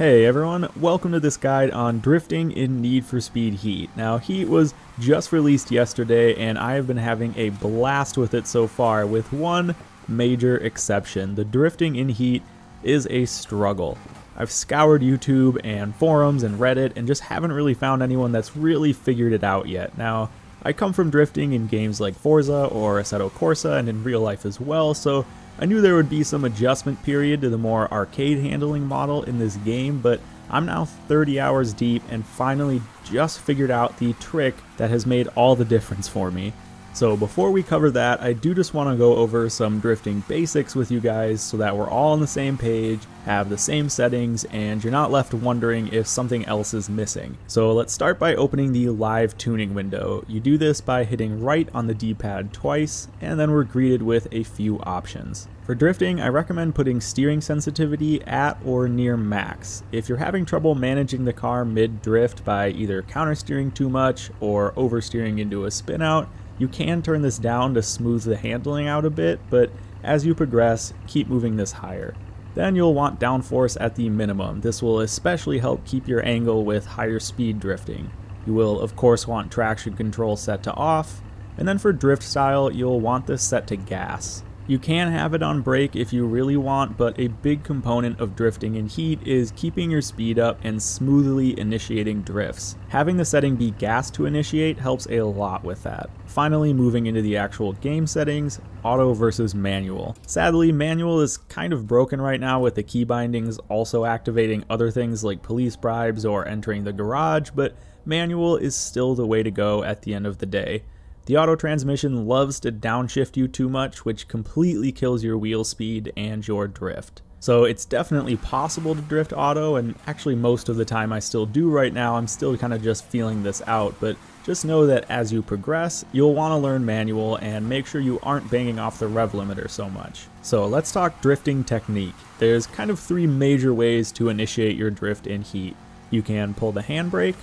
Hey everyone, welcome to this guide on drifting in Need for Speed Heat. Now, Heat was just released yesterday and I have been having a blast with it so far, with one major exception. The drifting in Heat is a struggle. I've scoured YouTube and forums and Reddit and just haven't really found anyone that's really figured it out yet. Now, I come from drifting in games like Forza or Assetto Corsa and in real life as well, so I knew there would be some adjustment period to the more arcade handling model in this game, but I'm now 30 hours deep and finally just figured out the trick that has made all the difference for me. So before we cover that, I do just want to go over some drifting basics with you guys so that we're all on the same page, have the same settings, and you're not left wondering if something else is missing. So let's start by opening the live tuning window. You do this by hitting right on the D-pad twice, and then we're greeted with a few options. For drifting, I recommend putting steering sensitivity at or near max. If you're having trouble managing the car mid-drift by either countersteering too much or oversteering into a spin-out, you can turn this down to smooth the handling out a bit, but as you progress, keep moving this higher. Then you'll want downforce at the minimum. This will especially help keep your angle with higher speed drifting. You will of course want traction control set to off, and then for drift style, you'll want this set to gas. You can have it on brake if you really want, but a big component of drifting in Heat is keeping your speed up and smoothly initiating drifts. Having the setting be gas to initiate helps a lot with that. Finally, moving into the actual game settings, auto versus manual. Sadly, manual is kind of broken right now with the key bindings also activating other things like police bribes or entering the garage, but manual is still the way to go at the end of the day. The auto transmission loves to downshift you too much, which completely kills your wheel speed and your drift. So it's definitely possible to drift auto, and actually most of the time I still do right now. I'm still kind of just feeling this out, but just know that as you progress, you'll want to learn manual and make sure you aren't banging off the rev limiter so much. So let's talk drifting technique. There's kind of three major ways to initiate your drift in Heat. You can pull the handbrake,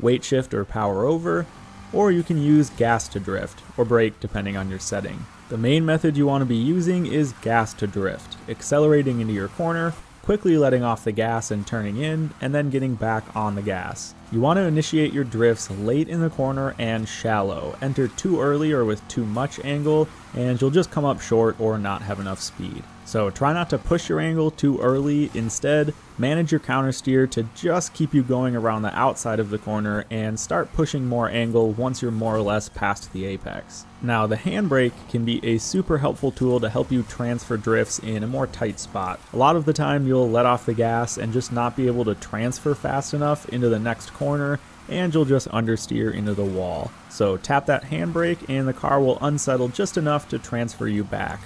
weight shift or power over, or you can use gas to drift, or brake depending on your setting. The main method you want to be using is gas to drift, accelerating into your corner, quickly letting off the gas and turning in, and then getting back on the gas. You want to initiate your drifts late in the corner and shallow. Enter too early or with too much angle, and you'll just come up short or not have enough speed. So try not to push your angle too early. Instead, manage your counter steer to just keep you going around the outside of the corner and start pushing more angle once you're more or less past the apex. Now, the handbrake can be a super helpful tool to help you transfer drifts in a more tight spot. A lot of the time you'll let off the gas and just not be able to transfer fast enough into the next corner, and you'll just understeer into the wall. So tap that handbrake and the car will unsettle just enough to transfer you back.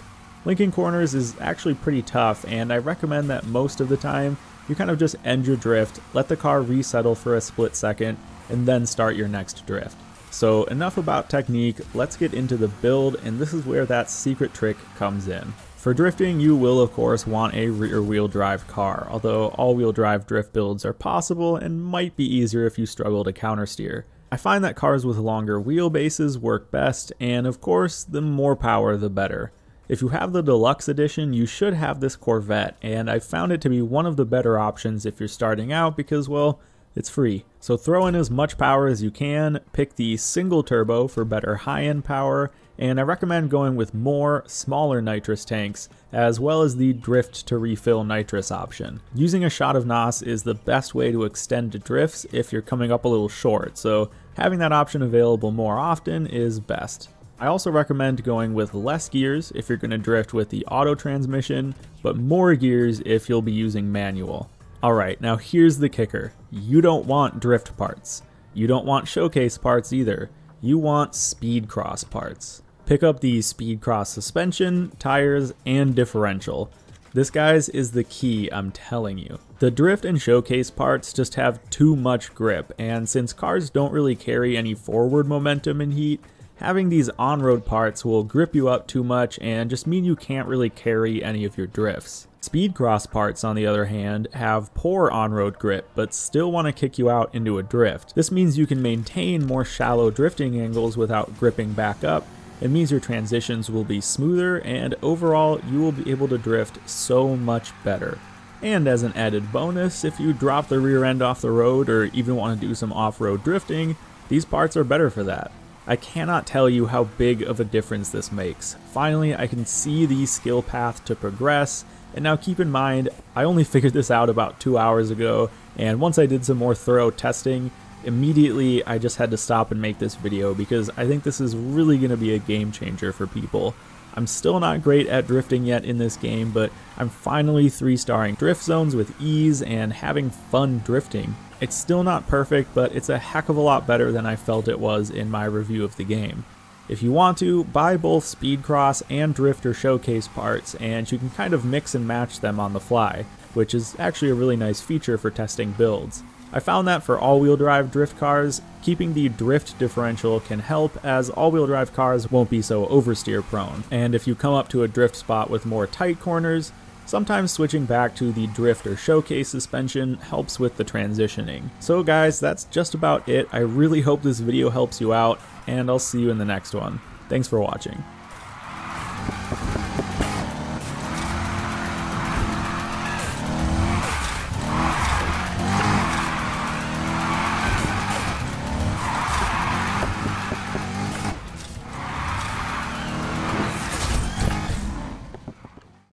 Linking corners is actually pretty tough, and I recommend that most of the time you kind of just end your drift, let the car resettle for a split second, and then start your next drift. So enough about technique, let's get into the build, and this is where that secret trick comes in. For drifting, you will of course want a rear-wheel drive car, although all-wheel drive drift builds are possible and might be easier if you struggle to countersteer. I find that cars with longer wheelbases work best, and of course, the more power the better. If you have the deluxe edition, you should have this Corvette, and I found it to be one of the better options if you're starting out because, well, it's free. So throw in as much power as you can, pick the single turbo for better high-end power, and I recommend going with more smaller nitrous tanks, as well as the drift to refill nitrous option. Using a shot of NOS is the best way to extend the drifts if you're coming up a little short, so having that option available more often is best. I also recommend going with less gears if you're going to drift with the auto transmission, but more gears if you'll be using manual. Alright, now here's the kicker. You don't want drift parts. You don't want showcase parts either. You want speed cross parts. Pick up the speed cross suspension, tires, and differential. This, guys, is the key, I'm telling you. The drift and showcase parts just have too much grip, and since cars don't really carry any forward momentum in Heat, having these on-road parts will grip you up too much and just mean you can't really carry any of your drifts. Speed cross parts, on the other hand, have poor on-road grip but still want to kick you out into a drift. This means you can maintain more shallow drifting angles without gripping back up. It means your transitions will be smoother, and overall you will be able to drift so much better. And as an added bonus, if you drop the rear end off the road or even want to do some off-road drifting, these parts are better for that. I cannot tell you how big of a difference this makes. Finally, I can see the skill path to progress, and now keep in mind, I only figured this out about 2 hours ago, and once I did some more thorough testing, immediately I just had to stop and make this video because I think this is really going to be a game changer for people. I'm still not great at drifting yet in this game, but I'm finally 3-starring drift zones with ease and having fun drifting. It's still not perfect, but it's a heck of a lot better than I felt it was in my review of the game. If you want to, buy both Speedcross and Drifter Showcase parts, and you can kind of mix and match them on the fly, which is actually a really nice feature for testing builds. I found that for all-wheel drive drift cars, keeping the drift differential can help, as all-wheel drive cars won't be so oversteer prone. And if you come up to a drift spot with more tight corners, sometimes switching back to the drift or showcase suspension helps with the transitioning. So guys, that's just about it. I really hope this video helps you out, and I'll see you in the next one. Thanks for watching.